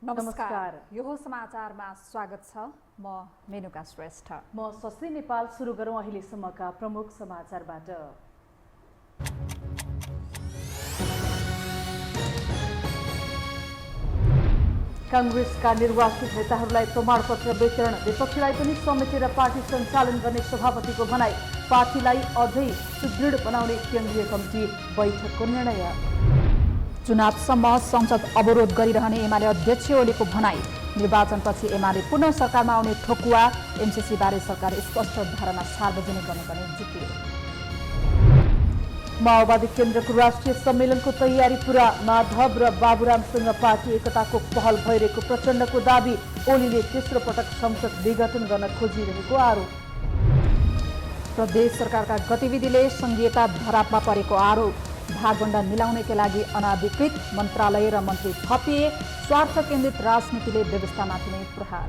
नमस्कार यो हो समाचारमा स्वागत छ म मेनुका श्रेष्ठ म शशी नेपाल सुरु गरौँ अहिलेसम्मका प्रमुख समाचारबाट कांग्रेसका निर्वाचित नेताहरूलाई प्रमाणपत्र वितरण विपक्षीलाई पनि समेटेर पार्टी सञ्चालन गर्ने सभापतिको भनाई पार्टीलाई अझै सुदृढ बनाउने केन्द्रीय कमिटी बैठकको निर्णय चुनावसम्म संसद अवरोध गरिरहने एमाले अध्यक्ष ओलीको भनाई निर्वाचनपछि एमाले पुनः सरकारमा आउने ठोकुवा एमसीसी बारे सरकार स्पष्ट धारणा सार्वजनिक गर्नुपर्ने जिकियो माओवादी केन्द्रको राष्ट्रिय सम्मेलनको तयारी पूरा माधव र बाबुरामसँग पार्टी एकताको पहल भइरहेको प्रचण्डको दाबी ओलीले तेस्रो पटक संसद विघटन गर्न खोजिरहेको आरोप प्रदेश सरकारका गतिविधिले संघीयता धरापमा परेको आरोप भागभण्डा मिलाउनका लागि अनाधिकृत मन्त्रालय र मन्त्री थपिए स्वार्थ केन्द्रित राजनीतिले व्यवस्थामाथि नै प्रहार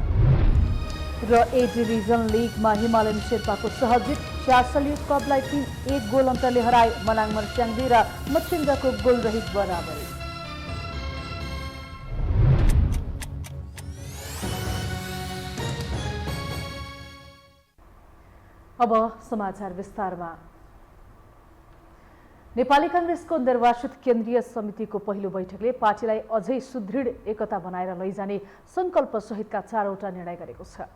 र एजी रिजन लिगमा हिमालयन शेर्पाको सहजित शासलीय क्लबलाई 3-1 गोल अन्तरले हराए मनाङमन च्याङ्दी र मच्छिन्द्रको गोल रहित बराबरी अब समाचार विस्तारमा नेपाली कांग्रेसको निर्वाचित केन्द्रीय समितिको पहिलो बैठकले पार्टीलाई अझै सुदृढ एकता बनाएर लैजाने संकल्प सहितका 4वटा निर्णय गरेको छ।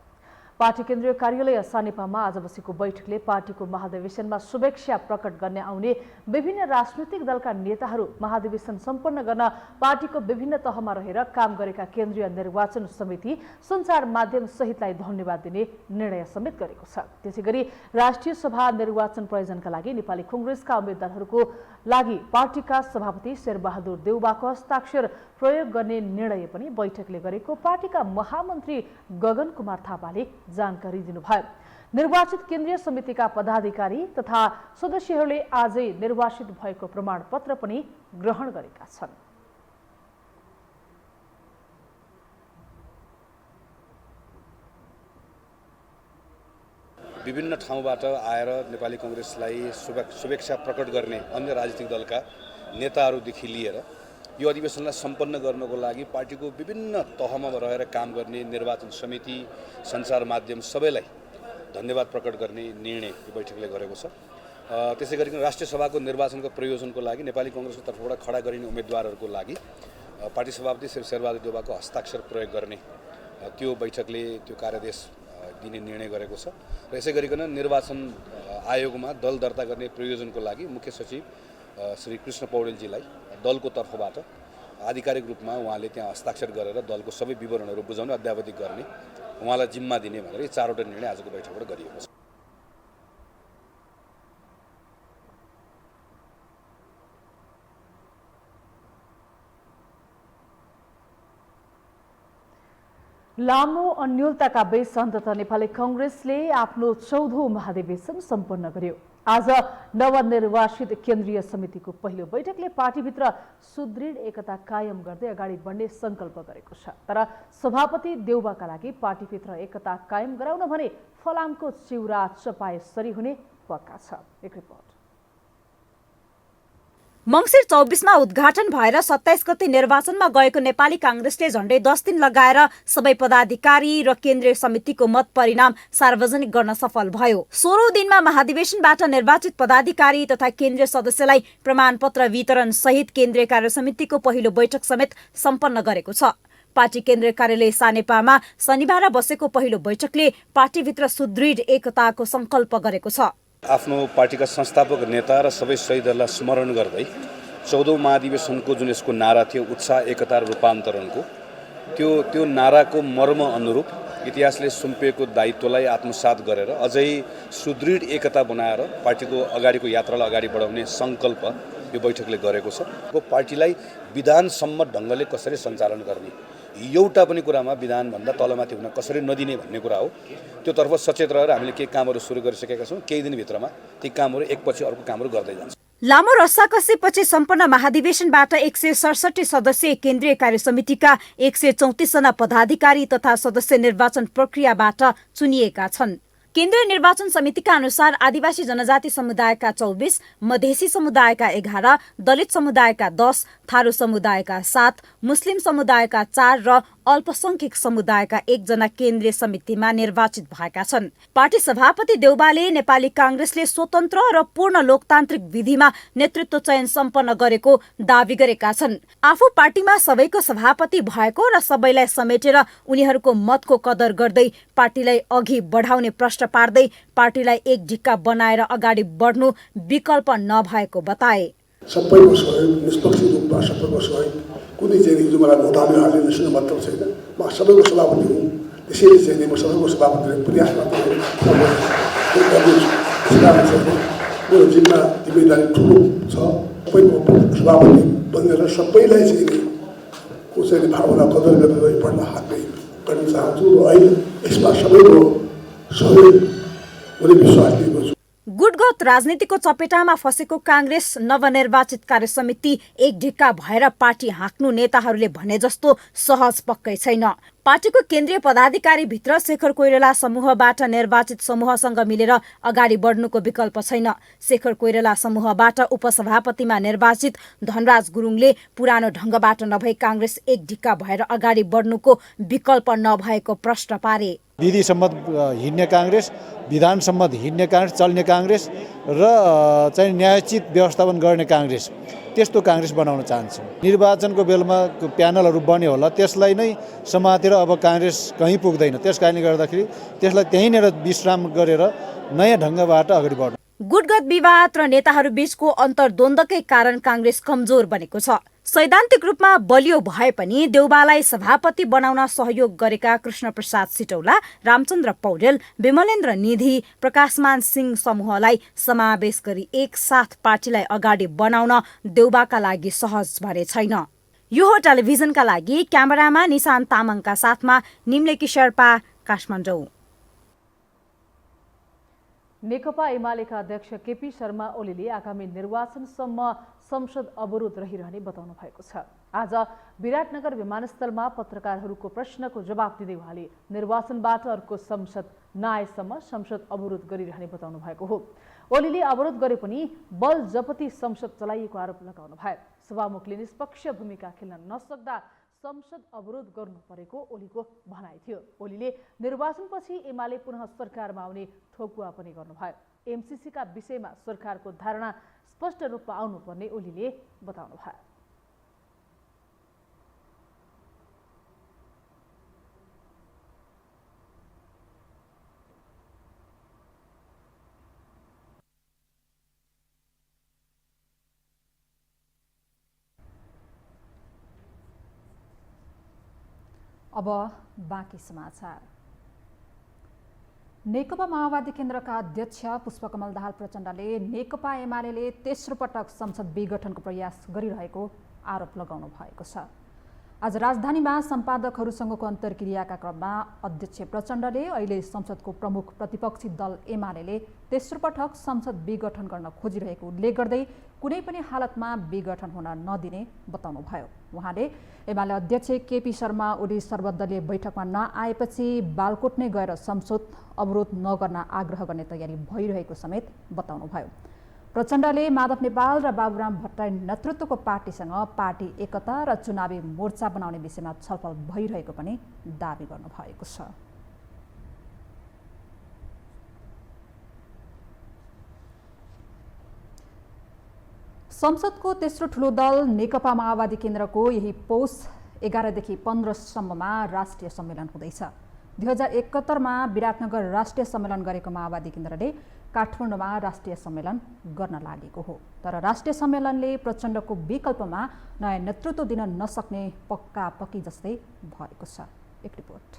पार्टी केन्द्रीय कार्यालय सानेपामा आज बसेको बैठकले पार्टीको महाधिवेशनमा शुभेच्छा प्रकट गर्ने आउने विभिन्न राजनैतिक दलका नेताहरू महाधिवेशन सम्पन्न गर्न पार्टीको विभिन्न तहमा रहेर काम गरेका केन्द्रीय निर्वाचन समिति सञ्चार माध्यम सहितलाई धन्यवाद दिने निर्णय समेत गरेको छ। त्यसैगरी राष्ट्रिय सभा निर्वाचन प्रयोजनका लागि नेपाली कांग्रेसका उम्मेद्वारहरूको लागि पार्टीका सभापति शेरबहादुर देउबाको हस्ताक्षर प्रयोग गर्ने निर्णय पनि बैठकले गरेको पार्टीका महामन्त्री गगन कुमार थापाले जानकारी दिनुभयो। निर्वाचित केन्द्रीय समितिका पदाधिकारी तथा सदस्यहरूले आजै निर्वाचित भएको प्रमाणपत्र पनि ग्रहण गरेका छन्। विभिन्न ठाउँबाट आएर नेपाली कांग्रेसलाई शुभेच्छा प्रकट गर्ने अन्य राजनीतिक दलका नेताहरूदेखि लिएर यो अधिवेशनलाई सम्पन्न गर्नको लागि पार्टीको विभिन्न तहमा रहेर काम गर्ने निर्वाचन समिति सञ्चार माध्यम सबैलाई धन्यवाद प्रकट गर्ने निर्णय यो बैठकले गरेको छ। त्यसै गरी राष्ट्रिय सभाको निर्वाचनको प्रयोजनको लागि नेपाली कांग्रेसको तर्फबाट खडा गरिने उम्मेदवारहरूको लागि पार्टी सभापति श्री शेरबहादुर देउबाको हस्ताक्षर प्रयोग गर्ने त्यो बैठकले त्यो कार्यादेश दिने निर्णय गरेको छ। र यसै गरिकन निर्वाचन आयोगमा दल दर्ता गर्ने प्रयोजनको लागि मुख्य सचिव श्री कृष्ण पौडेलजीलाई दलको तर्फबाट आधिकारिक रूपमा उहाँले त्यहाँ हस्ताक्षर गरेर दलको सबै विवरणहरू बुझाउने अद्यावधिक गर्ने उहाँलाई जिम्मा दिने भनेर यी 4वटा निर्णय आजको बैठकबाट गरिएको छ। लामो अन्योलताका बीच अन्ततः नेपाली कांग्रेसले आफ्नो 14औं महाधिवेशन सम्पन्न गर्यो। आज नवनिर्वाचित केन्द्रीय समितिको पहिलो बैठकले पार्टीभित्र सुदृढ एकता कायम गर्दै अगाडि बढ्ने संकल्प गरेको छ। तर सभापति देउबाका लागि पार्टीभित्र एकता कायम गराउन भने फलामको चिउरा चपाएसरी हुने पक्का छ। एक रिपोर्ट। मंसिर 24 मा उद्घाटन भएर 27 गते निर्वाचनमा गएको नेपाली कांग्रेसले झण्डै 10 दिन लगाएर सबै पदाधिकारी र केन्द्रीय समितिको मत परिणाम सार्वजनिक गर्न सफल भयो। 16औं दिनमा महाधिवेशनबाट निर्वाचित पदाधिकारी तथा केन्द्रीय सदस्यलाई प्रमाणपत्र वितरण सहित केन्द्रीय कार्य समितिको पहिलो बैठक समेत सम्पन्न गरेको छ। पार्टी केन्द्रीय कार्यालय सानेपामा शनिबार बसेको पहिलो बैठकले पार्टीभित्र सुदृढ एकताको संकल्प गरेको छ। आफ्नो पार्टीका संस्थापक नेता र सबै शहीदहरूलाई स्मरण गर्दै 14औं महाधिवेशनको जुन यसको नारा थियो उत्साह एकता र रूपान्तरणको त्यो नाराको मर्म अनुरूप इतिहासले सुम्पिएको दायित्वलाई आत्मसात गरेर अझै सुदृढ एकता बनाएर पार्टीको अगाडिको यात्रालाई अगाडि बढाउने संकल्प यो बैठकले गरेको छ। यो पार्टीलाई विधानसम्म ढङ्गले कसरी सञ्चालन गर्ने एउटा पनि कुरामा विधानभन्दा तलमाथि हुन कसरी नदिने भन्ने कुरा हो। त्यो तर्फ सचेत रहेर हामीले केही कामहरू सुरु गरिसकेका छौँ। केही दिनभित्रमा ती कामहरू एकपछि अर्को कामहरू गर्दै जान्छ। लामो रस्साकसीपछि सम्पन्न महाधिवेशनबाट 167 सदस्यीय केन्द्रीय कार्य समितिका 134 जना पदाधिकारी तथा सदस्य निर्वाचन प्रक्रियाबाट चुनिएका छन्। केन्द्रीय निर्वाचन समितिका अनुसार आदिवासी जनजाति समुदायका 24, मधेसी समुदायका 11, दलित समुदायका 10, थारू समुदायका 7, मुस्लिम समुदायका 4 र अल्पसंख्यक समुदायका 1 जना केन्द्रीय समितिमा निर्वाचित भएका छन्। पार्टी सभापति देउबाले नेपाली कांग्रेसले स्वतन्त्र र पूर्ण लोकतान्त्रिक विधिमा नेतृत्व चयन सम्पन्न गरेको दावी गरेका छन्। आफू पार्टीमा सबैको सभापति भएको र सबैलाई समेटेर उनीहरूको मतको कदर गर्दै पार्टीलाई अघि बढाउने प्रश्न पार्दै पार्टीलाई एक ढिक्का बनाएर अगाडि बढ्नु विकल्प नभएको बताए। सबैको सहयोग निष्पक्ष रूपमा सबैको सहयोग कुनै चाहिँ जो मलाई भोटाले हालिदिनु मतलब छैन। म सबैको सभापति हुँ, त्यसैले चाहिँ म सबैको सभापति प्रयास गर्छु। मेरो जिम्मा जिम्मेदारी ठुलो छ। सबैको सभापति बनेर सबैलाई चाहिँ कसैले भावना कदर गरेर पढ्न हातै गर्न चाहन्छु र अहिले यसमा सबैको सहयोग हुने विश्वास दिएको छु। गुटगत राजनीतिको चपेटामा फसेको कांग्रेस नवनिर्वाचित कार्यसमिति एक ढिक्का भएर पार्टी हाँक्नु नेताहरूले भने जस्तो सहज पक्कै छैन। पार्टीको केन्द्रीय पदाधिकारी भित्र शेखर कोइराला समूहबाट निर्वाचित समूहसँग मिलेर अगाडि बढ्नुको विकल्प छैन। शेखर कोइराला समूहबाट उपसभापतिमा निर्वाचित धनराज गुरुङले पुरानो ढंगबाट नभई कांग्रेस एक ढिक्का भएर अगाडि बढ्नुको विकल्प नभएको प्रश्न पारे। विधि सम्मत हिँड्ने कांग्रेस, विधान सम्मत हिँड्ने कांग्रेस, चल्ने कांग्रेस र चाहिँ न्यायोचित व्यवस्थापन गर्ने कांग्रेस, त्यस्तो कांग्रेस बनाउन चाहन्छौँ। निर्वाचनको बेलामा प्यानलहरू बन्यो होला, त्यसलाई नै समातेर अब कांग्रेस कहीँ पुग्दैन। त्यस कारणले गर्दाखेरि त्यसलाई त्यहीँनिर विश्राम गरेर नयाँ ढङ्गबाट अगाडि बढ्नु। गुटगत विवाद र नेताहरू बीचको अन्तर्द्वन्द्वकै कारण कांग्रेस कमजोर बनेको छ। सैद्धान्तिक रूपमा बलियो भए पनि देउबालाई सभापति बनाउन सहयोग गरेका कृष्ण प्रसाद सिटौला, रामचन्द्र पौडेल, विमलेन्द्र निधि, प्रकाशमान सिंह समूहलाई समावेश गरी एकसाथ पार्टीलाई अगाडि बनाउन देउबाका लागि सहज भरे छैन। यो हो टेलिभिजनका लागि क्यामेरामा निशान तामाङका साथमा निम्लेकी शेर्पा, काठमाडौँ। नेकपा एमालेका अध्यक्ष केपी शर्मा ओलीले आगामी निर्वाचनसम्म संसद अवरोध रहिरहने बताउनु भएको छ। आज विराटनगर विमानस्थलमा पत्रकारहरूको प्रश्नको जवाब दिँदै उहाँले निर्वाचनबाट अर्को संसद नआएसम्म संसद अवरोध गरिरहने बताउनु भएको हो। ओलीले अवरोध गरे पनि बल जपती संसद चलाइएको आरोप लगाउनु भयो। सभामुखले निष्पक्ष भूमिका खेल्न नसक्दा संसद अवरोध गर्नु परेको ओलीको भनाइ थियो। ओलीले निर्वाचनपछि एमाले पुनः सरकारमा आउने ठोकुवा पनि गर्नुभयो। एमसीसीका विषयमा सरकारको धारणा स्पष्ट रूपमा आउनुपर्ने ओलीले बताउनु भयो। अब बाँकी समाचार। नेकपा माओवादी केन्द्रका अध्यक्ष पुष्पकमल दाहाल प्रचण्डले नेकपा एमाले तेस्रो पटक संसद विघटनको प्रयास गरिरहेको आरोप लगाउनु भएको छ। आज राजधानीमा सम्पादकहरूसँगको अन्तर्क्रियाका क्रममा अध्यक्ष प्रचण्डले अहिले संसदको प्रमुख प्रतिपक्षी दल एमाले तेस्रो पटक संसद विघटन गर्न खोजिरहेको उल्लेख गर्दै कुनै पनि हालतमा विघटन हुन नदिने बताउनुभयो। उहाँले एमाले अध्यक्ष केपी शर्मा ओली सर्वदलीय बैठकमा नआएपछि बालकोट नै गएर संसद अवरोध नगर्न आग्रह गर्ने तयारी भइरहेको समेत बताउनुभयो। प्रचण्डले माधव नेपाल र बाबुराम भट्टराई नेतृत्वको पार्टीसँग पार्टी एकता र चुनावी मोर्चा बनाउने विषयमा छलफल भइरहेको पनि दावी गर्नुभएको छ। संसदको तेस्रो ठुलो दल नेकपा माओवादी केन्द्रको यही पौष 11 देखि 15 सम्ममा राष्ट्रिय सम्मेलन हुँदैछ। 2071मा विराटनगर राष्ट्रिय सम्मेलन गरेको माओवादी केन्द्रले काठमाडौँमा राष्ट्रिय सम्मेलन गर्न लागेको हो। तर राष्ट्रिय सम्मेलनले प्रचण्डको विकल्पमा नयाँ नेतृत्व दिन नसक्ने पक्का पक्की जस्तै भएको छ। एक रिपोर्ट।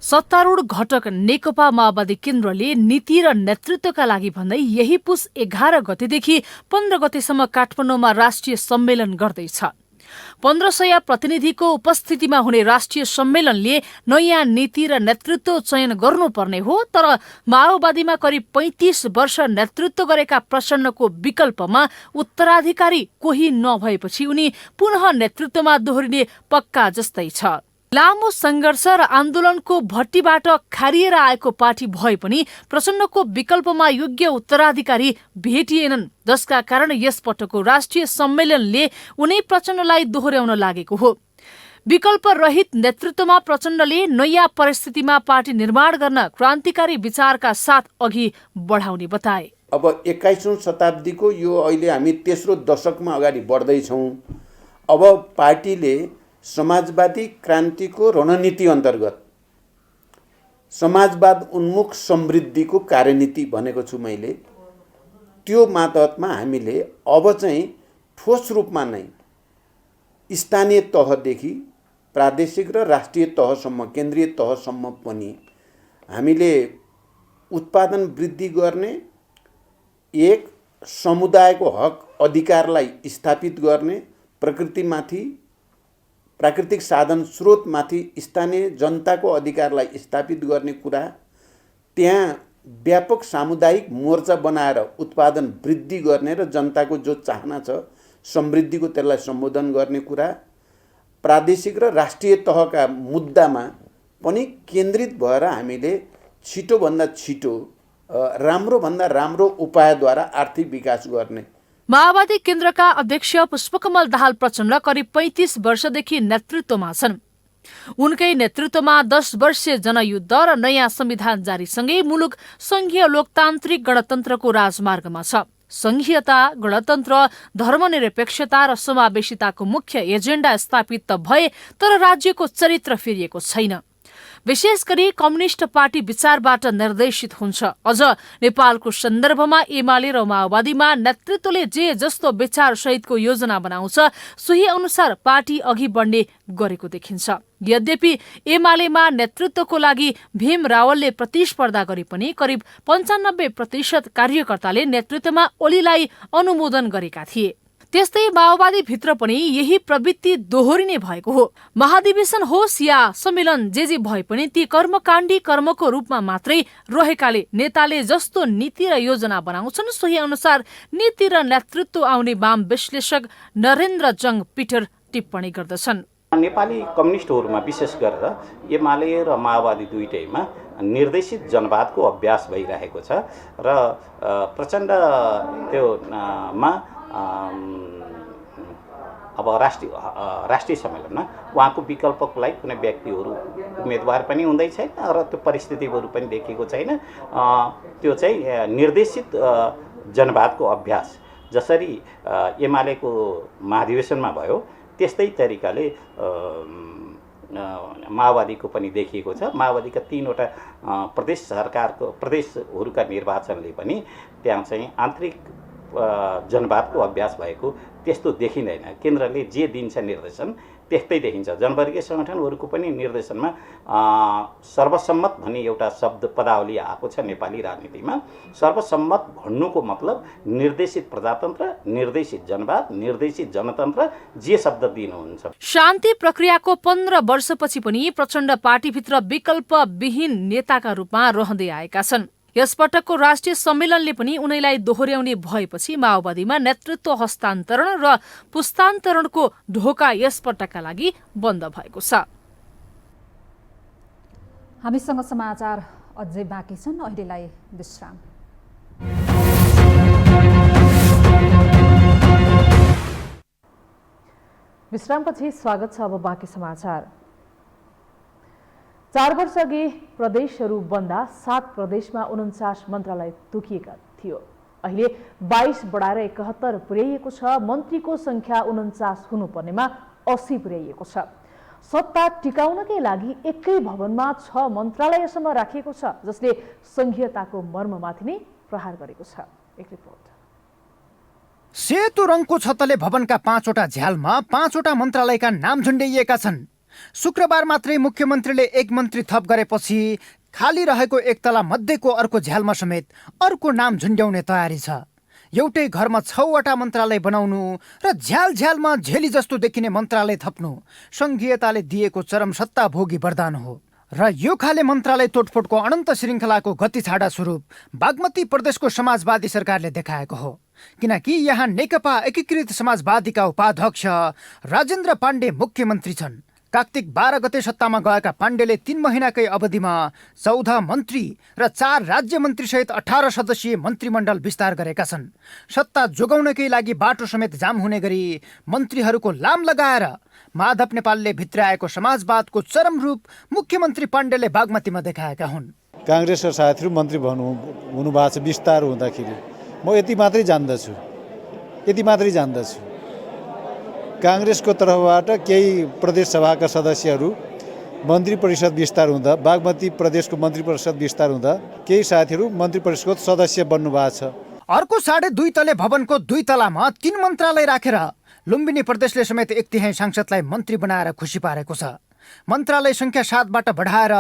सत्तारूढ घटक नेकपा माओवादी केन्द्रले नीति र नेतृत्वका लागि भन्दै यही पुस 11 गतेदेखि 15 गतेसम्म काठमाडौँमा राष्ट्रिय सम्मेलन गर्दैछ। 1500 प्रतिनिधिको उपस्थितिमा हुने राष्ट्रिय सम्मेलनले नयाँ नीति र नेतृत्व चयन गर्नुपर्ने हो। तर माओवादीमा करिब 35 वर्ष नेतृत्व गरेका प्रचण्डको विकल्पमा उत्तराधिकारी कोही नभएपछि उनी पुनः नेतृत्वमा दोहोरिने पक्का जस्तै छ। लामो सङ्घर्ष र आन्दोलनको भट्टीबाट खारिएर आएको पार्टी भए पनि प्रचण्डको विकल्पमा योग्य उत्तराधिकारी भेटिएनन्, जसका कारण यसपटकको राष्ट्रिय सम्मेलनले उनै प्रचण्डलाई दोहोर्याउन लागेको हो। विकल्प रहित नेतृत्वमा प्रचण्डले नयाँ परिस्थितिमा पार्टी निर्माण गर्न क्रान्तिकारी विचारका साथ अघि बढाउने बताए। अब 21औं शताब्दीको यो अहिले हामी तेस्रो दशकमा अगाडि बढ्दैछौँ। अब पार्टीले समाजवादी क्रान्तिको रणनीति अन्तर्गत समाजवाद उन्मुख समृद्धिको कार्यनीति भनेको छु मैले, त्यो मातहतमा हामीले अब चाहिँ ठोस रूपमा नै स्थानीय तहदेखि प्रादेशिक र राष्ट्रिय तहसम्म, केन्द्रीय तहसम्म पनि हामीले उत्पादन वृद्धि गर्ने, एक समुदायको हक अधिकारलाई स्थापित गर्ने, प्राकृतिक साधन स्रोतमाथि स्थानीय जनताको अधिकारलाई स्थापित गर्ने कुरा, त्यहाँ व्यापक सामुदायिक मोर्चा बनाएर उत्पादन वृद्धि गर्ने र जनताको जो चाहना छ समृद्धिको त्यसलाई सम्बोधन गर्ने कुरा, प्रादेशिक र राष्ट्रिय तहका मुद्दामा पनि केन्द्रित भएर हामीले छिटोभन्दा छिटो राम्रोभन्दा राम्रो उपायद्वारा आर्थिक विकास गर्ने। माओवादी केन्द्रका अध्यक्ष पुष्पकमल दाहाल प्रचण्ड करिब 35 वर्षदेखि नेतृत्वमा छन्। उनकै नेतृत्वमा 10 वर्षीय जनयुद्ध र नयाँ संविधान जारीसँगै मुलुक संघीय लोकतान्त्रिक गणतन्त्रको राजमार्गमा छ। संघीयता, गणतन्त्र, धर्मनिरपेक्षता र समावेशिताको मुख्य एजेन्डा स्थापित त भए, तर राज्यको चरित्र फेरिएको छैन। विशेष गरी कम्युनिस्ट पार्टी विचारबाट निर्देशित हुन्छ। अझ नेपालको सन्दर्भमा एमाले र माओवादीमा नेतृत्वले जे जस्तो विचार सहितको योजना बनाउँछ सोही अनुसार पार्टी अघि बढ्ने गरेको देखिन्छ। यद्यपि एमालेमा नेतृत्वको लागि भीम रावलले प्रतिस्पर्धा गरे पनि करिब 95% कार्यकर्ताले नेतृत्वमा ओलीलाई अनुमोदन गरेका थिए। त्यस्तै माओवादी भित्र पनि यही प्रवृत्ति दोहोरिने भएको हो। महाधिवेशन होस् या सम्मेलन जे भए पनि ती कर्मकाण्डी कर्मको रूपमा मात्रै रहेकाले नेताले जस्तो नीति र योजना बनाउँछन् सोही अनुसार नीति र नेतृत्व आउने वाम विश्लेषक नरेन्द्र जङ पिटर टिप्पणी गर्दछन्। नेपाली कम्युनिस्टहरूमा विशेष गरेर एमाले र माओवादी दुईटैमा निर्देशित जनवादको अभ्यास भइरहेको छ र प्रचण्ड त्यो मा अब राष्ट्रिय सम्मेलनमा उहाँको विकल्पको लागि कुनै व्यक्तिहरू उम्मेदवार पनि हुँदै छैन र त्यो परिस्थितिहरू पनि देखिएको छैन। त्यो चाहिँ निर्देशित जनवादको अभ्यास जसरी एमालेको महाधिवेशनमा भयो त्यस्तै तरिकाले माओवादीको पनि देखिएको छ। माओवादीका 3वटा प्रदेश सरकारको प्रदेशहरूका निर्वाचनले पनि त्यहाँ चाहिँ आन्तरिक जनवादको अभ्यास भएको त्यस्तो देखिँदैन। केन्द्रले जे दिन्छ निर्देशन त्यस्तै देखिन्छ। जनवर्गीय सङ्गठनहरूको पनि निर्देशनमा सर्वसम्मत भन्ने एउटा शब्द पदावली आएको छ नेपाली राजनीतिमा। सर्वसम्मत भन्नुको मतलब निर्देशित प्रजातन्त्र, निर्देशित जनवाद, निर्देशित जनतन्त्र जे शब्द दिनुहुन्छ। शान्ति प्रक्रियाको 15 वर्षपछि पनि प्रचण्ड पार्टीभित्र विकल्पविहीन नेताका रूपमा रहँदै आएका छन्। यसपटकको राष्ट्रिय सम्मेलनले पनि उनैलाई दोहोर्याउने भएपछि माओवादीमा नेतृत्व हस्तान्तरण र पुस्तान्तरणको ढोका यसपटकका लागि बन्द भएको छ। हामीसँग समाचार अझै बाँकी छन्, अहिलेलाई विश्राम। विश्रामपछि स्वागत छ। अब बाँकी समाचार। 4 वर्ष अघि प्रदेशहरू बन्दा 7 प्रदेशमा 49 मन्त्रालय तोकिएका थियो। अहिले 22 बढाएर 71 पुर्याइएको छ। मन्त्रीको संख्या 49 हुनुपर्नेमा 80 पुर्याइएको छ। सत्ता टिकाउनकै लागि एकै भवनमा 6 मन्त्रालयसम्म राखिएको छ, जसले संघीयताको मर्ममाथि नै प्रहार गरेको छ। एक रिपोर्ट। सेतो रङको छतले भवनका 5वटा झ्यालमा 5वटा मन्त्रालयका नाम झुन्ड्याइएका छन्। शुक्रबार मात्रै मुख्यमन्त्रीले एक मन्त्री थप गरेपछि खाली रहेको एक तला मध्येको अर्को झ्यालमा समेत अर्को नाम झुन्ड्याउने तयारी छ। एउटै घरमा 6वटा मन्त्रालय बनाउनु र झ्याल झ्यालमा झेली जस्तो देखिने मन्त्रालय थप्नु संघीयताले दिएको चरम सत्ता भोगी वरदान हो र यो खाले मन्त्रालय तोडफोडको अनन्त श्रृङ्खलाको गति छाडा स्वरूप बागमती प्रदेशको समाजवादी सरकारले देखाएको हो। किनकि यहाँ नेकपा एकीकृत समाजवादीका उपाध्यक्ष राजेन्द्र पाण्डे मुख्यमन्त्री छन्। कार्तिक 12 गते सत्तामा गएका पाण्डेले 3 महिनाकै अवधिमा 14 मन्त्री र 4 राज्य मन्त्रीसहित 18 सदस्यीय मन्त्रीमण्डल विस्तार गरेका छन्। सत्ता जोगाउनकै लागि बाटो समेत जाम हुने गरी मन्त्रीहरूको लाम लगाएर माधव नेपालले भित्राएको समाजवादको चरम रूप मुख्यमन्त्री पाण्डेले बागमतीमा देखाएका हुन्। काङ्ग्रेसका साथीहरू मन्त्री हुनुभएको छ विस्तार हुँदाखेरि। म यति मात्रै जान्दछु काङ्ग्रेसको तर्फबाट केही प्रदेश सभाका सदस्यहरू मन्त्री परिषद विस्तार हुँदा, बागमती प्रदेशको मन्त्री परिषद विस्तार हुँदा केही साथीहरू मन्त्री परिषदको सदस्य बन्नु भएको छ। अर्को 2.5 तले भवनको 2 तलामा 3 मन्त्रालय राखेर लुम्बिनी प्रदेशले समेत 1/3 सांसदलाई मन्त्री बनाएर खुसी पारेको छ। मन्त्रालय संख्या 7बाट बढाएर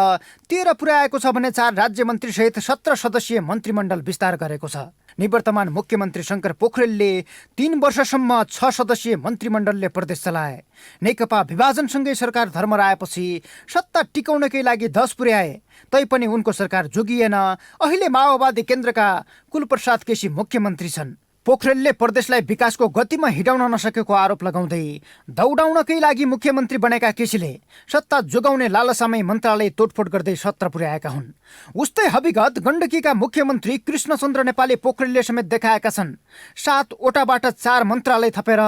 13 पुर्याएको छ भने 4 राज्य मन्त्री सहित 17 सदस्यीय मन्त्रीमण्डल विस्तार गरेको छ। निवर्तमान मुख्यमन्त्री शङ्कर पोखरेलले 3 वर्षसम्म 6 सदस्यीय मन्त्रीमण्डलले प्रदेश चलाए। नेकपा विभाजनसँगै सरकार धर्मराएपछि सत्ता टिकाउनकै लागि 10 पुर्याए, तैपनि उनको सरकार जोगिएन। अहिले माओवादी केन्द्रका कुलप्रसाद केसी मुख्यमन्त्री छन्। पोखरेलले प्रदेशलाई विकासको गतिमा हिँडाउन नसकेको आरोप लगाउँदै दौडाउनकै लागि मुख्यमन्त्री बनेका केसीले सत्ता जोगाउने लालसामै मन्त्रालय तोडफोड गर्दै 17 पुर्याएका हुन्। उस्तै हविगत गण्डकीका मुख्यमन्त्री कृष्णचन्द्र नेपालले पोखरेलले समेत देखाएका छन्। 7 वटाबाट 4 मन्त्रालय थपेर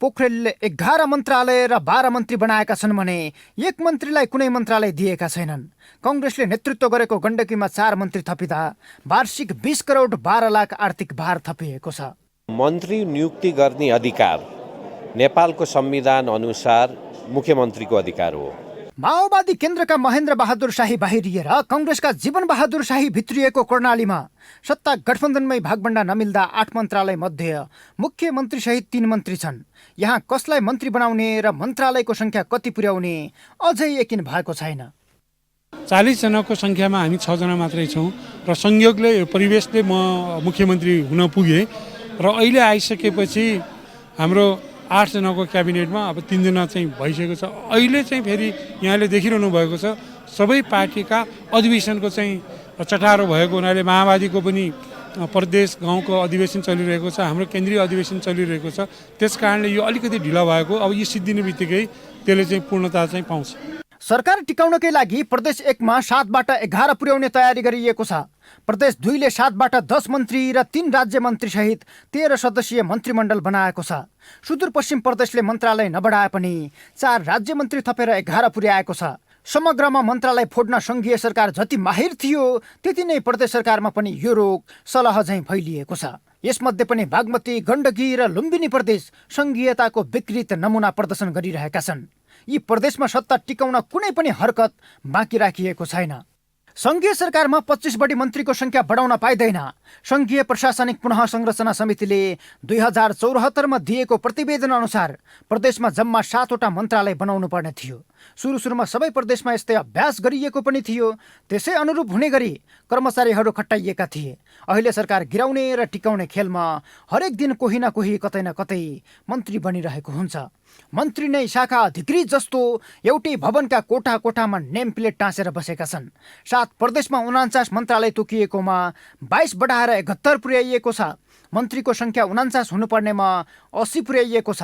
पोखरेलले 11 मन्त्रालय र 12 मन्त्री बनाएका छन् भने 1 मन्त्रीलाई कुनै मन्त्रालय दिएका छैनन्। काङ्ग्रेसले नेतृत्व गरेको गण्डकीमा 4 मन्त्री थपिँदा वार्षिक 20 करोड 12 लाख आर्थिक भार थपिएको छ। मन्त्री नियुक्ति गर्ने अधिकार नेपालको संविधान अनुसार मुख्यमन्त्रीको अधिकार हो। माओवादी केन्द्रका महेन्द्र बहादुर शाही बाहिरिएर काङ्ग्रेसका जीवन बहादुर शाही भित्रिएको कर्णालीमा सत्ता गठबन्धनमै भागभण्डा नमिल्दा 8 मन्त्रालय मध्ये मुख्यमन्त्री सहित 3 मन्त्री छन्। यहाँ कसलाई मन्त्री बनाउने र मन्त्रालयको संख्या कति पुर्याउने अझै यकिन भएको छैन। 40 जनाको संख्यामा हामी 6 जना मात्रै छौँ र संयोगले परिवेशले म मुख्यमन्त्री हुन पुगेँ र अहिले आइसकेपछि हाम्रो 8 जनाको क्याबिनेटमा अब 3 जना चाहिँ भइसकेको छ। अहिले चाहिँ फेरि यहाँले देखिरहनु भएको छ सबै पार्टीका अधिवेशनको चाहिँ चटारो भएको हुनाले माओवादीको पनि प्रदेश गाउँको अधिवेशन चलिरहेको छ, हाम्रो केन्द्रीय अधिवेशन चलिरहेको छ। त्यस कारणले यो अलिकति ढिला भएको, अब यो सिद्धिने बित्तिकै त्यसले चाहिँ पूर्णता चाहिँ पाउँछ। सरकार टिकाउनकै लागि प्रदेश 1 मा 7बाट 11 पुर्याउने तयारी गरिएको छ। प्रदेश 2 ले 7बाट 10 मन्त्री र 3 राज्य मन्त्री सहित 13 सदस्यीय मन्त्रीमण्डल बनाएको छ। सुदूरपश्चिम प्रदेशले मन्त्रालय नबढाए पनि 4 राज्य मन्त्री थपेर 11 पुर्याएको छ। समग्रमा मन्त्रालय फोड्न सङ्घीय सरकार जति माहिर थियो त्यति नै प्रदेश सरकारमा पनि यो रोग सलह झैँ फैलिएको छ। यसमध्ये पनि बागमती, गण्डकी र लुम्बिनी प्रदेश सङ्घीयताको विकृत नमुना प्रदर्शन गरिरहेका छन्। यी प्रदेशमा सत्ता टिकाउन कुनै पनि हरकत बाँकी राखिएको छैन। सङ्घीय सरकारमा 25 बढी मन्त्रीको संख्या बढाउन पाइँदैन। सङ्घीय प्रशासनिक पुनः संरचना समितिले 2074 मा दिएको प्रतिवेदन अनुसार प्रदेशमा जम्मा 7 वटा मन्त्रालय बनाउनु पर्ने थियो। सुरुमा सबै प्रदेशमा यस्तै अभ्यास गरिएको पनि थियो। त्यसै अनुरूप हुने गरी कर्मचारीहरू खटाइएका थिए। अहिले सरकार गिराउने र टिकाउने खेलमा हरेक दिन कोही न कोही कतै न कतै मन्त्री बनिरहेको हुन्छ। मन्त्री नै शाखा अधिकृत जस्तो एउटै भवनका कोठा कोठामा नेम प्लेट टाँसेर बसेका छन्। 7 प्रदेशमा 49 मन्त्रालय तोकिएकोमा 22 बढाएर 71 पुर्याइएको छ। मन्त्रीको संख्या 49 हुनुपर्नेमा 80 पुर्याइएको छ।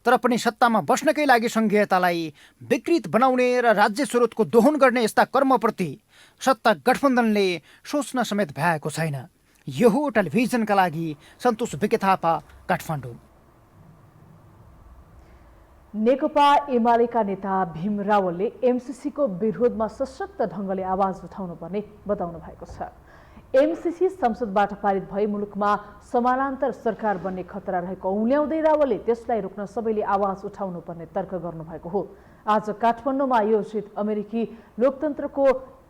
तर पनि सत्तामा बस्नकै लागि सङ्घीयतालाई विकृत बनाउने र राज्य स्रोतको दोहन गर्ने यस्ता कर्मप्रति सत्ता गठबन्धनले सोच्न समेत भ्याएको छैन। यो हो टेलिभिजनका लागि सन्तोष विके थापा, काठमाडौँ। नेकपा एमालेका नेता भीम रावलले एमसीसीको विरोधमा सशक्त ढङ्गले आवाज उठाउनुपर्ने बताउनु भएको छ। एमसीसी संसदबाट पारित भई मुलुकमा समानान्तर सरकार बन्ने खतरा रहेको औल्याउँदै रावलले त्यसलाई रोक्न सबैले आवाज उठाउनुपर्ने तर्क गर्नुभएको हो। आज काठमाडौँमा आयोजित अमेरिकी लोकतन्त्रको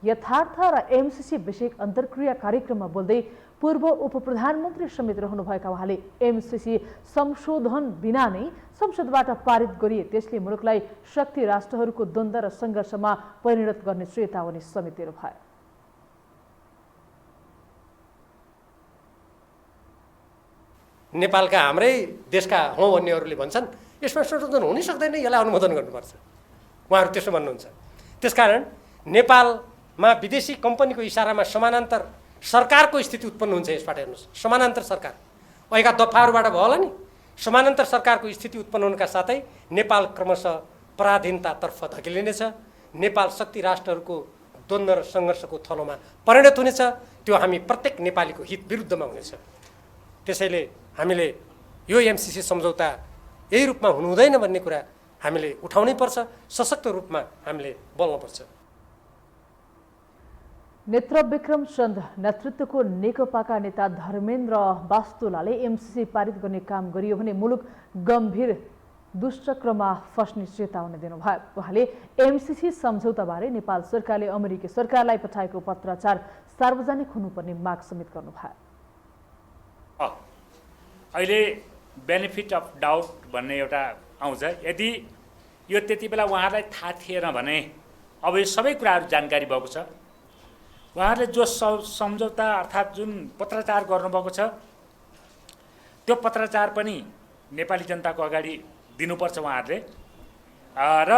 यथार्थ र एमसीसी विषयक अन्तर्क्रिया कार्यक्रममा बोल्दै पूर्व उपप्रधानमन्त्री समेत रहनुभएका उहाँले एमसीसी संशोधन बिना नै संसदबाट पारित गरिए त्यसले मुलुकलाई शक्ति राष्ट्रहरूको द्वन्द्व र सङ्घर्षमा परिणत गर्ने चेतावनी समेत दिनुभयो। नेपालका हाम्रै देशका हौँ भन्नेहरूले भन्छन् यसमा संशोधन हुनै सक्दैन, यसलाई अनुमोदन गर्नुपर्छ। उहाँहरू त्यसो भन्नुहुन्छ। त्यसकारण नेपालमा विदेशी कम्पनीको इसारामा समानान्तर सरकारको स्थिति उत्पन्न हुन्छ। यसबाट हेर्नुहोस्, समानान्तर सरकार अहिलेका दफाहरूबाट भयो होला नि। समानान्तर सरकारको स्थिति उत्पन्न हुनका साथै नेपाल क्रमशः पराधीनतातर्फ धकेलिनेछ, नेपाल शक्ति राष्ट्रहरूको द्वन्द्व र सङ्घर्षको थलोमा परिणत हुनेछ। त्यो हामी प्रत्येक नेपालीको हित विरुद्धमा हुनेछ। त्यसैले हामीले यो एमसिसी सम्झौता यही रूपमा हुनु हुँदैन भन्ने कुरा हामीले उठाउनै पर्छ, सशक्त रूपमा हामीले बोल्नुपर्छ। नेत्र विक्रम चन्द नेतृत्वको नेकपाका नेता धर्मेन्द्र वास्तुलाले एमसिसी पारित गर्ने काम गरियो भने मुलुक गम्भीर दुष्चक्रमा फस्ने चेतावनी दिनुभयो। उहाँले एमसिसी सम्झौताबारे नेपाल सरकारले अमेरिकी सरकारलाई पठाएको पत्राचार सार्वजनिक हुनुपर्ने माग समेत गर्नुभयो। अहिले बेनिफिट अफ डाउट भन्ने एउटा आउँछ। यदि यो त्यति बेला उहाँहरूलाई थाहा थिएन भने अब यो सबै कुराहरू जानकारी भएको छ। उहाँहरूले जो सम्झौता अर्थात् जुन पत्राचार गर्नुभएको छ त्यो पत्राचार पनि नेपाली जनताको अगाडि दिनुपर्छ उहाँहरूले। र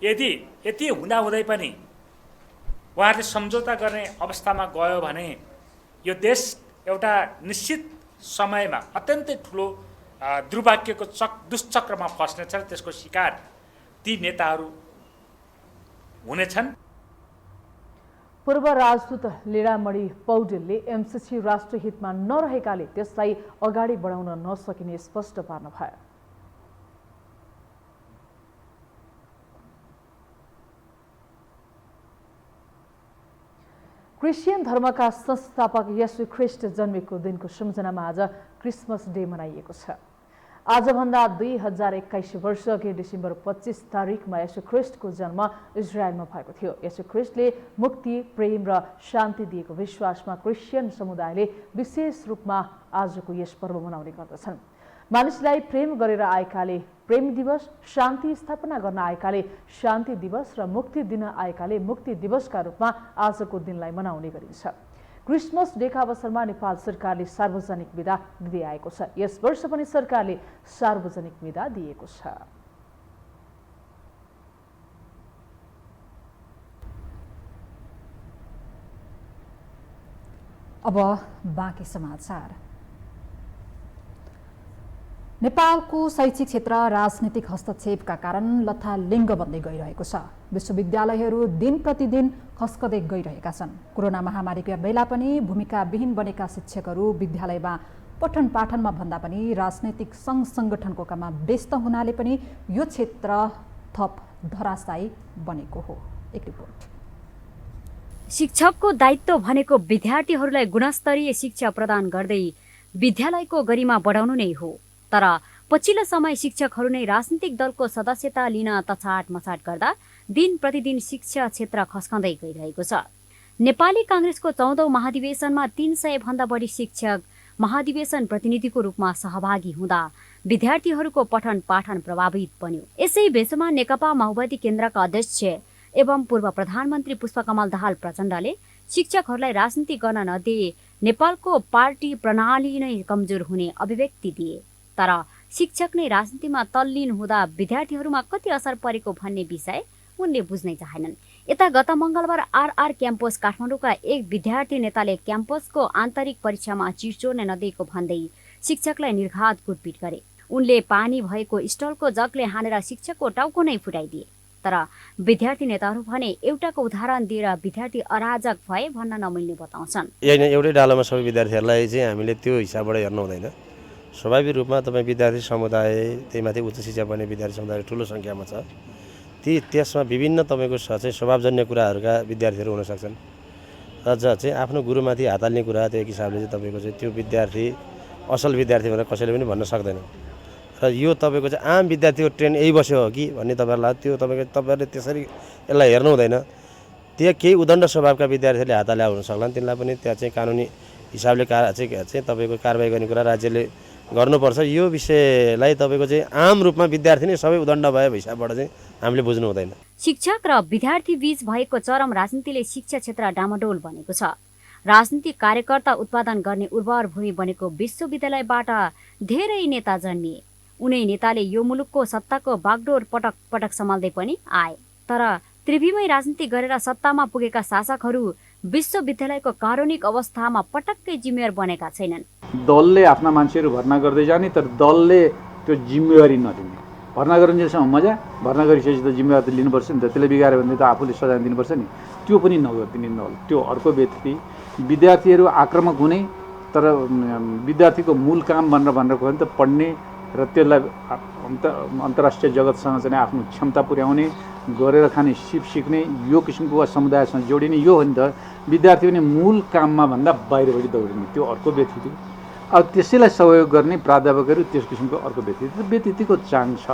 यदि यति हुँदाहुँदै पनि उहाँहरूले सम्झौता गर्ने अवस्थामा गयो भने यो देश एउटा निश्चित समयमा अत्यन्तै ठुलो दुर्भाग्यको दुष्चक्रमा फस्नेछ। त्यसको शिकार ती नेताहरू हुनेछन्। पूर्व राजदूत लीलामणि पौडेलले एमसिसी राष्ट्रहितमा नरहेकाले त्यसलाई अगाडि बढाउन नसकिने स्पष्ट पार्नुभयो। क्रिस्चियन धर्मका संस्थापक येशू ख्रिस्ट जन्मेको दिनको सम्झनामा आज क्रिसमस डे मनाइएको छ। आजभन्दा 2021 वर्ष अघि डिसेम्बर 25 तारिकमा येशू ख्रिस्टको जन्म इजरायलमा भएको थियो। येशू ख्रिस्टले मुक्ति, प्रेम र शान्ति दिएको विश्वासमा क्रिस्चियन समुदायले विशेष रूपमा आजको यस पर्व मनाउने गर्दछन्। मानिसलाई प्रेम गरेर आएकाले प्रेम दिवस, शान्ति स्थापना गर्न आएकाले शान्ति दिवस र मुक्ति दिन आएकाले मुक्ति दिवसका रूपमा आजको दिनलाई मनाउने गरिन्छ। क्रिसमस डेका अवसरमा नेपाल सरकारले सार्वजनिक बिदा दिँदै आएको छ। यस वर्ष पनि सरकारले सार्वजनिक बिदा दिएको छ। अब बाँकी समाचार। नेपालको शैक्षिक क्षेत्र राजनीतिक हस्तक्षेपका कारण लथालिङ्ग बन्दै गइरहेको छ। विश्वविद्यालयहरू दिन प्रतिदिन खस्कँदै गइरहेका छन्। कोरोना महामारीका बेला पनि भूमिकाविहीन बनेका शिक्षकहरू विद्यालयमा पठन पाठनमा भन्दा पनि राजनैतिक सङ्घ सङ्गठनको काममा व्यस्त हुनाले पनि यो क्षेत्र थप धराशायी बनेको हो। एक रिपोर्ट। शिक्षकको दायित्व भनेको विद्यार्थीहरूलाई गुणस्तरीय शिक्षा प्रदान गर्दै विद्यालयको गरिमा बढाउनु नै हो। तर पछिल्लो समय शिक्षकहरू नै राजनीतिक दलको सदस्यता लिन तछाट मछाट गर्दा दिन प्रतिदिन शिक्षा क्षेत्र खस्कँदै गइरहेको छ। नेपाली काङ्ग्रेसको 14औं महाधिवेशनमा 300 भन्दा बढी शिक्षक महाधिवेशन प्रतिनिधिको रूपमा सहभागी हुँदा विद्यार्थीहरूको पठन पाठन प्रभावित बन्यो। यसै बेसमा नेकपा माओवादी केन्द्रका अध्यक्ष एवं पूर्व प्रधानमन्त्री पुष्पकमल दाहाल प्रचण्डले शिक्षकहरूलाई राजनीति गर्न नदिए नेपालको पार्टी प्रणाली नै कमजोर हुने अभिव्यक्ति दिए। तर शिक्षक नै राजनीतिमा तल्लीन हुँदा विद्यार्थीहरूमा कति असर परेको भन्ने विषय उनले बुझ्नै चाहेनन्। यता गत मङ्गलबार आरआर क्याम्पस काठमाडौँका एक विद्यार्थी नेताले क्याम्पसको आन्तरिक परीक्षामा चिर चोर्न नदिएको भन्दै शिक्षकलाई निर्घात कुटपिट गरे। उनले पानी भएको स्टलको जगले हानेर शिक्षकको टाउको नै फुटाइदिए। तर विद्यार्थी नेताहरू भने एउटाको उदाहरण दिएर विद्यार्थी अराजक भए भन्न नमिल्ने बताउँछन्। एउटै डालोमा सबै विद्यार्थीहरूलाई चाहिँ हामीले त्यो हिसाबबाट हेर्नु हुँदैन। स्वाभाविक रूपमा तपाईँ विद्यार्थी समुदाय, त्यहीमाथि उच्च शिक्षा पढ्ने विद्यार्थी समुदाय ठुलो सङ्ख्यामा छ। त्यसमा विभिन्न तपाईँको चाहिँ स्वभावजन्य कुराहरूका विद्यार्थीहरू हुन सक्छन्। र चाहिँ आफ्नो गुरुमाथि हात हाल्ने कुरा त्यो एक हिसाबले चाहिँ तपाईँको चाहिँ त्यो विद्यार्थी असल विद्यार्थी भनेर कसैले पनि भन्न सक्दैन। र यो तपाईँको चाहिँ आम विद्यार्थीको ट्रेन्ड यही बस्यो हो कि भन्ने तपाईँहरूलाई त्यो तपाईँहरूले त्यसरी यसलाई हेर्नु हुँदैन। त्यहाँ केही उदण्ड स्वभावका विद्यार्थीहरूले हात हालेका हुन सक्लान्, तिनलाई पनि त्यहाँ चाहिँ कानुनी हिसाबले चाहिँ तपाईँको कारबाही गर्ने कुरा राज्यले गर्नुपर्छ। यो विषयलाई तपाईँको चाहिँ आम रूपमा विद्यार्थी नै सबै उदण्ड भए हिसाबबाट चाहिँ हामीले बुझ्नु हुँदैन। शिक्षक र विद्यार्थी बीच भएको चरम राजनीतिले शिक्षा क्षेत्र डामाडोल बनेको छ। राजनीतिक कार्यकर्ता उत्पादन गर्ने उर्वर भूमि बनेको विश्वविद्यालयबाट धेरै नेता जन्मिए। उनै नेताले यो मुलुकको सत्ताको बागडोर पटक पटक सम्हाल्दै पनि आए। तर त्रिभुमै राजनीति गरेर सत्तामा पुगेका शासकहरू विश्वविद्यालयको कारुणिक अवस्थामा पटक्कै जिम्मेवार बनेका छैनन्। दलले आफ्ना मान्छेहरू भर्ना गर्दै जाने, तर दलले त्यो जिम्मेवारी नलिने, भर्ना गरिन्जेलसम्म मजा, भर्ना गरिसकेपछि त जिम्मेवारी त लिनुपर्छ नि त, त्यसले बिगाऱ्यो भने त आफूले सजाय दिनुपर्छ नि, त्यो पनि नहोला। त्यो अर्को व्यक्ति विद्यार्थीहरू आक्रामक हुने, तर विद्यार्थीको मूल काम भनेर गयो भने त पढ्ने र त्यसलाई अन्तर्राष्ट्रिय जगतसँग चाहिँ आफ्नो क्षमता पुर्याउने, गरेर खाने सिप सिक्ने, यो किसिमको समुदायसँग जोडिने, यो हो नि त। विद्यार्थी पनि मूल काममा भन्दा बाहिरपट्टि दौडिने, त्यो अर्को व्यक्ति। अब त्यसैलाई सहयोग गर्ने प्राध्यापकहरू त्यस किसिमको अर्को व्यक्तिको चाङ छ।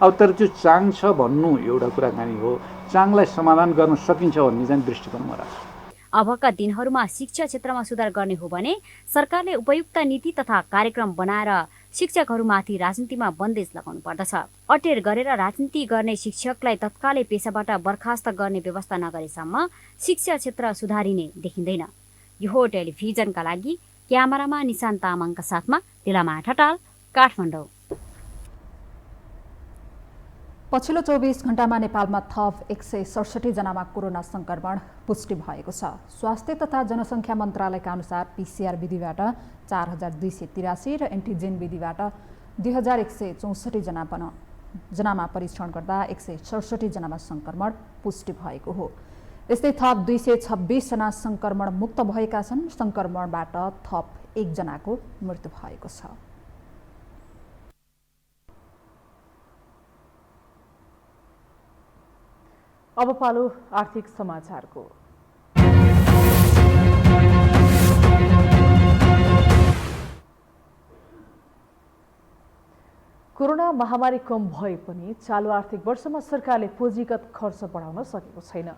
अब तर त्यो चाङ छ भन्नु एउटा कुराकानी हो, चाङलाई समाधान गर्न सकिन्छ भन्ने चाहिँ दृष्टिकोणमा राख्छ। अबका दिनहरूमा शिक्षा क्षेत्रमा सुधार गर्ने हो भने सरकारले उपयुक्त नीति तथा कार्यक्रम बनाएर शिक्षकहरूमाथि राजनीतिमा बन्देज लगाउनु पर्दछ। अटेर गरेर राजनीति गर्ने शिक्षकलाई तत्कालै पेसाबाट बर्खास्त गर्ने व्यवस्था नगरेसम्म शिक्षा क्षेत्र सुधारिने देखिँदैन। यो हो टेलिभिजनका लागि क्यामेरामा निशान्त तामाङका साथमा दिलामा ठटाल, काठमाडौँ। पछिल्लो 24 घण्टामा नेपालमा थप 167 जनामा कोरोना संक्रमण पुष्टि भएको छ। स्वास्थ्य तथा जनसङ्ख्या मन्त्रालयका अनुसार PCR विधिबाट 4283 र एन्टिजेन विधिबाट 2164 जनामा परीक्षण गर्दा 167 जनामा संक्रमण पुष्टि भएको हो। यस्तै थप 226 जना संक्रमण मुक्त भएका छन्। संक्रमणबाट थप 1 जनाको मृत्यु भएको छ। अब पालो आर्थिक समाचारको। कोरोना महामारी कम भए पनि चालु आर्थिक वर्षमा सरकारले पुँजीगत खर्च बढाउन सकेको छैन।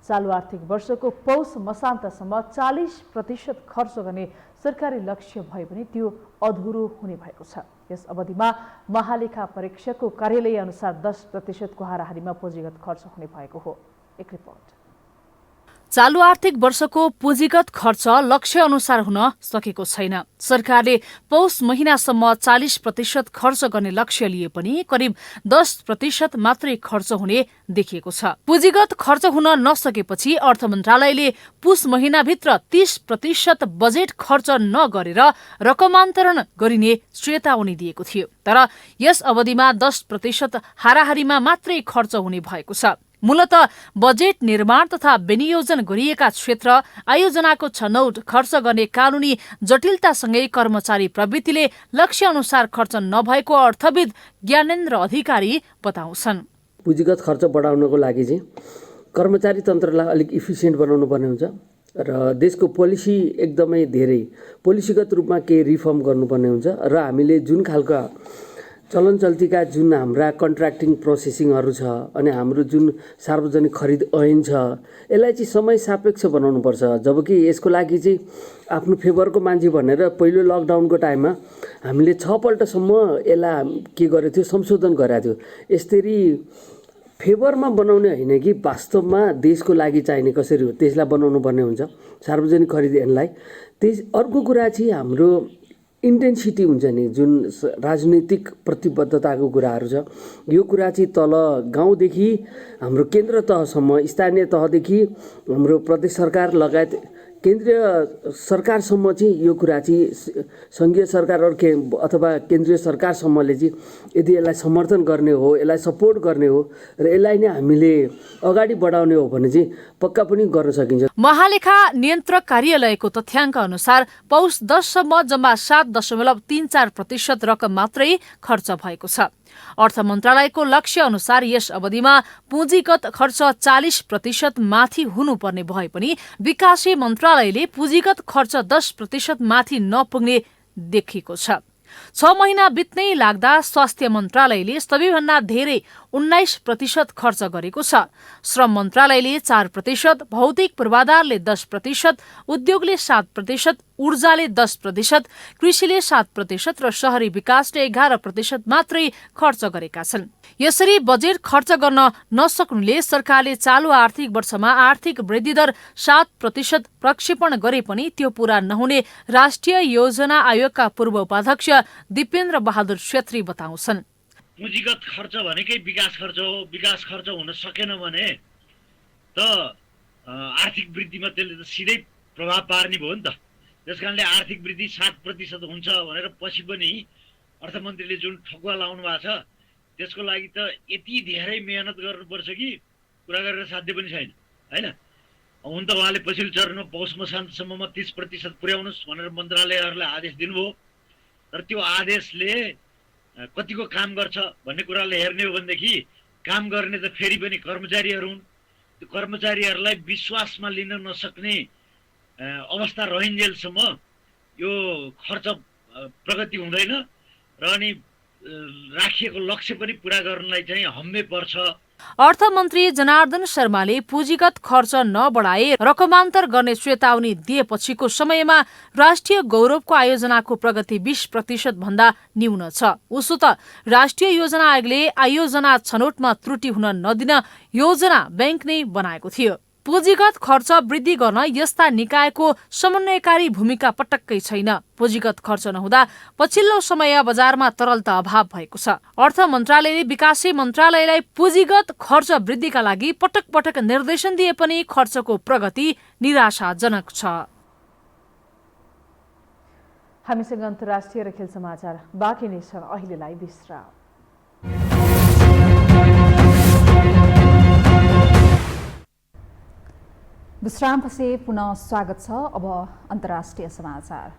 चालु आर्थिक वर्षको पौष मसान्तसम्म 40% खर्च गर्ने सरकारी लक्ष्य भए पनि त्यो अधुरो हुने भएको छ। यस अवधिमा महालेखा परीक्षकको कार्यालय अनुसार 10% को हाराहारीमा पुँजीगत खर्च हुने भएको हो। एक रिपोर्ट। चालु आर्थिक वर्षको पुँजीगत खर्च लक्ष्य अनुसार हुन सकेको छैन। सरकारले पौष महिनासम्म 40% खर्च गर्ने लक्ष्य लिए पनि करिब 10% मात्रै खर्च हुने देखिएको छ। पुँजीगत खर्च हुन नसकेपछि अर्थ मन्त्रालयले पुष महिनाभित्र 30% बजेट खर्च नगरेर रकमान्तरण गरिने चेतावनी दिएको थियो। तर यस अवधिमा 10% हाराहारीमा मात्रै खर्च हुने भएको छ। मूलत बजेट निर्माण तथा विनियोजन गरिएका क्षेत्र आयोजनाको छनौट खर्च गर्ने कानूनी जटिलतासँगै कर्मचारी प्रवृत्तिले लक्ष्य अनुसार खर्च नभएको अर्थविद ज्ञानेन्द्र अधिकारी बताउँछन्। पुँजीगत खर्च बढाउनको लागि चाहिँ कर्मचारी तन्त्रलाई अलिक इफिसियन्ट बनाउनु पर्ने हुन्छ र देशको पोलिसी एकदमै धेरै पोलिसीगत रूपमा केही रिफर्म गर्नुपर्ने हुन्छ र हामीले जुन खालका चलन चल्तीका जुन हाम्रा कन्ट्र्याक्टिङ प्रोसेसिङहरू छ अनि हाम्रो जुन सार्वजनिक खरिद ऐन छ यसलाई चाहिँ समय सापेक्ष बनाउनुपर्छ। जबकि यसको लागि चाहिँ आफ्नो फेभरको मान्छे भनेर पहिलो लकडाउनको टाइममा हामीले 6 पल्टसम्म यसलाई के गरेको थियो, संशोधन गरेको थियो। यसरी फेभरमा बनाउने होइन कि वास्तवमा देशको लागि चाहिने कसरी हो त्यसलाई बनाउनु पर्ने हुन्छ सार्वजनिक खरिद ऐनलाई। अर्को कुरा चाहिँ हाम्रो इन्टेन्सिटी हुन्छ नि, जुन राजनीतिक प्रतिबद्धताको कुराहरू छ, यो कुरा चाहिँ तल गाउँदेखि हाम्रो केन्द्र तहसम्म, स्थानीय तहदेखि हाम्रो प्रदेश सरकार लगायत केन्द्रीय सरकारसम्म चाहिँ यो कुरा चाहिँ सङ्घीय सरकार अथवा केन्द्रीय सरकारसम्मले चाहिँ यदि यसलाई समर्थन गर्ने हो, यसलाई सपोर्ट गर्ने हो र यसलाई नै हामीले अगाडि बढाउने हो भने चाहिँ पक्का पनि गर्न सकिन्छ। महालेखा नियन्त्रक कार्यालयको तथ्याङ्क अनुसार पौष 10 सम्म जम्मा 7.34% रकम मात्रै खर्च भएको छ। अर्थ मन्त्रालयको लक्ष्य अनुसार यस अवधिमा पुँजीगत खर्च 40% माथि हुनुपर्ने भए पनि विकासे मन्त्रालयले पुँजीगत खर्च 10% माथि नपुग्ने देखिएको छ। 6 महिना बित्नै लाग्दा स्वास्थ्य मन्त्रालयले सबैभन्दा धेरै 19% खर्च गरेको छ। श्रम मन्त्रालयले 4%, भौतिक पूर्वाधारले 10%, उद्योगले 7%, ऊर्जाले 10%, कृषिले 7% र शहरी विकासले 11% मात्रै खर्च गरेका छन्। यसरी बजेट खर्च गर्न नसक्नुले सरकारले चालु आर्थिक वर्षमा आर्थिक वृद्धि दर 7% प्रक्षेपण गरे पनि त्यो पूरा नहुने राष्ट्रिय योजना आयोगका पूर्व उपाध्यक्ष दिपेन्द्र बहादुर छेत्री बताउँछन्। पुँजीगत खर्च भनेकै विकास खर्च हो। विकास खर्च हुन सकेन भने त आर्थिक वृद्धिमा त्यसले त सिधै प्रभाव पार्ने भयो नि त। त्यसकारणले आर्थिक वृद्धि 7% हुन्छ भनेर पछि पनि अर्थमन्त्रीले जुन ठकुवा लाउनु भएको छ त्यसको लागि त यति धेरै मेहनत गर्नुपर्छ कि कुरा गरेर साध्य पनि छैन हैन। हुन त उहाँले पछिल्लो चरणमा पौष मसान्तसम्ममा 30% पुर्याउनुहोस् भनेर मन्त्रालयहरूलाई आदेश दिनुभयो। तर त्यो आदेशले कतिको काम गर्छ भन्ने कुरालाई हेर्ने हो भनेदेखि काम गर्ने त फेरि पनि कर्मचारीहरू हुन्। त्यो कर्मचारीहरूलाई विश्वासमा लिन नसक्ने अवस्था रहिन्जेलसम्म यो खर्च प्रगति हुँदैन र अनि राखिएको लक्ष्य पनि पुरा गर्नलाई चाहिँ हम्मे पर्छ। अर्थमन्त्री जनार्दन शर्माले पुँजीगत खर्च नबढाए रकमान्तर गर्ने चेतावनी दिएपछिको समयमा राष्ट्रिय गौरवको आयोजनाको प्रगति 20% भन्दा न्यून छ। उसो त राष्ट्रिय योजना आयोगले आयोजना छनौटमा त्रुटि हुन नदिन योजना बैंक नै बनाएको थियो। पुँजीगत खर्च वृद्धि गर्न यस्ता निकायको समन्वयकारी भूमिका पटक्कै छैन। पुँजीगत खर्च नहुँदा पछिल्लो समय बजारमा तरलता अभाव भएको छ। अर्थ मन्त्रालयले विकासे मन्त्रालयलाई पुँजीगत खर्च वृद्धिका लागि पटक पटक निर्देशन दिए पनि खर्चको प्रगति निराशाजनक छ। हामीसँग अन्तर्राष्ट्रिय र खेल समाचार बाँकी नै छ। अहिलेलाई विश्राम। विश्रामपछि पुनः स्वागत छ। अब अन्तर्राष्ट्रिय समाचार।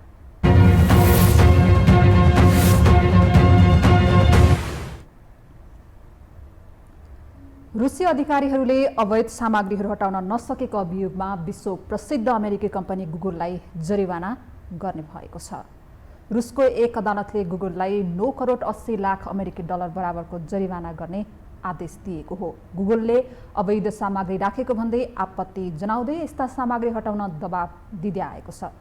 रुसी अधिकारीहरूले अवैध सामग्रीहरू हटाउन नसकेको अभियोगमा विश्व प्रसिद्ध अमेरिकी कम्पनी गुगललाई जरिवाना गर्ने भएको छ। रुसको एक अदालतले गुगललाई 9 करोड 80 लाख अमेरिकी डलर बराबरको जरिवाना गर्ने आदेश दिएको हो। गुगलले अवैध सामग्री राखेको भन्दै आपत्ति जनाउँदै यस्ता सामग्री हटाउन दबाब दिँदै आएको छ।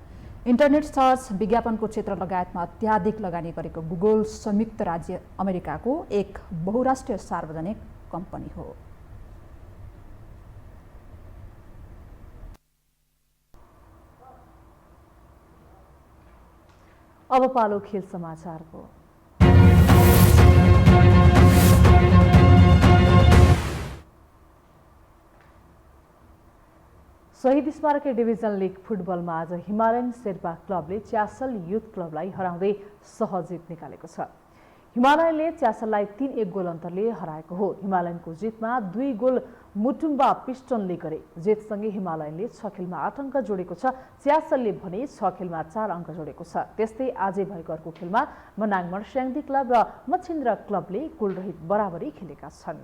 इन्टरनेट सर्च विज्ञापनको क्षेत्र लगायतमा अत्याधिक लगानी गरेको गुगल संयुक्त राज्य अमेरिकाको एक बहुराष्ट्रिय सार्वजनिक कम्पनी हो। अब पालो खेल समाचारको। शहीद स्मारकी डिभिजन लिग फुटबलमा आज हिमालयन शेर्पा क्लबले च्यासल युथ क्लबलाई हराउँदै सहज जित निकालेको छ। हिमालयनले च्यासललाई 3-1 गोल अन्तरले हराएको हो। हिमालयनको जितमा 2 गोल मुटुम्बा पिस्टनले गरे। जितसँगै हिमालयनले 6 खेलमा 8 अङ्क जोडेको छ। च्यासलले भने 6 खेलमा 4 अङ्क जोडेको छ। त्यस्तै आजै भएको अर्को खेलमा मनाङ मर्स्याङ्दी क्लब र मच्छिन्द्र क्लबले गोलरहित बराबरी खेलेका छन्।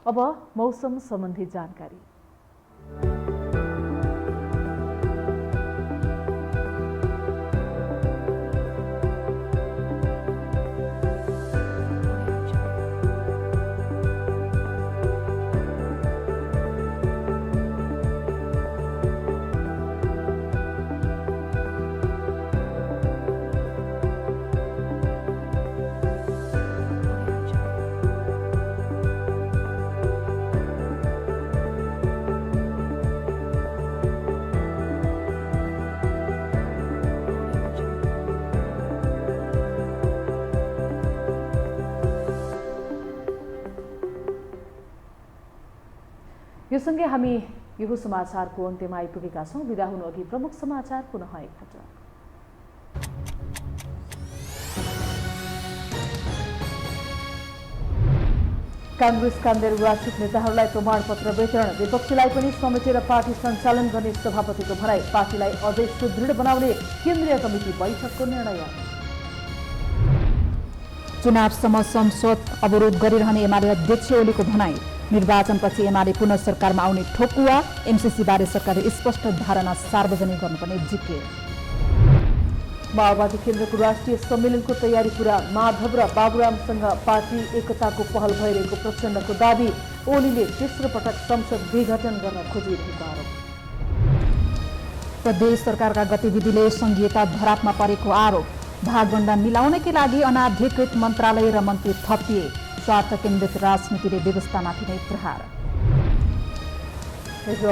अब मौसम सम्बन्धी जानकारी। यो सँगै हामी यो समाचारको अन्त्यमा आइपुगेका छौँ। बिदा हुनु अघि प्रमुख समाचार पुनः एकपटक। कांग्रेसका निर्वाचित नेताहरूलाई प्रमाणपत्र वितरण, विपक्षीलाई पनि समेटेर पार्टी सञ्चालन गर्ने सभापतिको भनाई। पार्टीलाई अझै सुदृढ बनाउने केन्द्रीय कमिटी बैठकको निर्णय। चुनावसम्म संसद अवरोध गरिरहने एमाले अध्यक्ष ओलीको भनाई। निर्वाचनपछि एमाले पुनः सरकारमा आउने ठोकुवा। एमसीसीबारे सरकारले स्पष्ट धारणा सार्वजनिक गर्नुपर्ने जिकिर। माओवादी केन्द्रको राष्ट्रिय सम्मेलनको तयारी पूरा। माधव र बाबुरामसँग पार्टी एकताको पहल भइरहेको प्रचण्डको दाबी। ओलीले तेस्रो पटक संसद विघटन गर्न खोजिरहेको आरोप। प्रदेश सरकारका गतिविधिले संघीयता धरापमा परेको आरोप। भागभण्डा मिलाउनकै लागि अनाधिकृत मन्त्रालय र मन्त्री थपिए। स्वार्थ केन्द्रित राजनीतिले व्यवस्थामाथि नै प्रहार। र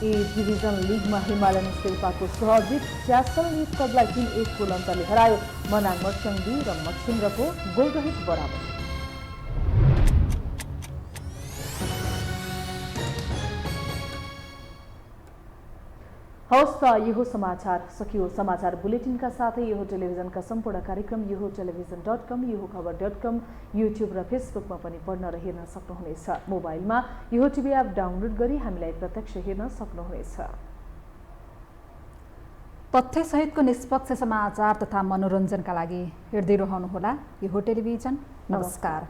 ए डिभिजन लिगमा हिमालयन शेर्पाको सहजित च्यासल युथ क्लबलाई 3-1 गोल अन्तरले हरायो। मनाङ मर्स्याङ्दी र मच्छिन्द्रको गोलरहित बराबर। हवस् त यो समाचार सकियो। समाचार बुलेटिनका साथै यो टेलिभिजनका सम्पूर्ण कार्यक्रम यो टेलिभिजन.com, यो खबर.com, युट्युब र फेसबुकमा पनि पढ्न र हेर्न सक्नुहुनेछ। मोबाइलमा यो टिभी एप डाउनलोड गरी हामीलाई प्रत्यक्ष हेर्न सक्नुहुनेछ। तथ्यसहितको निष्पक्ष समाचार तथा मनोरञ्जनका लागि हेर्दै रहनुहोला यो टेलिभिजन। नमस्कार।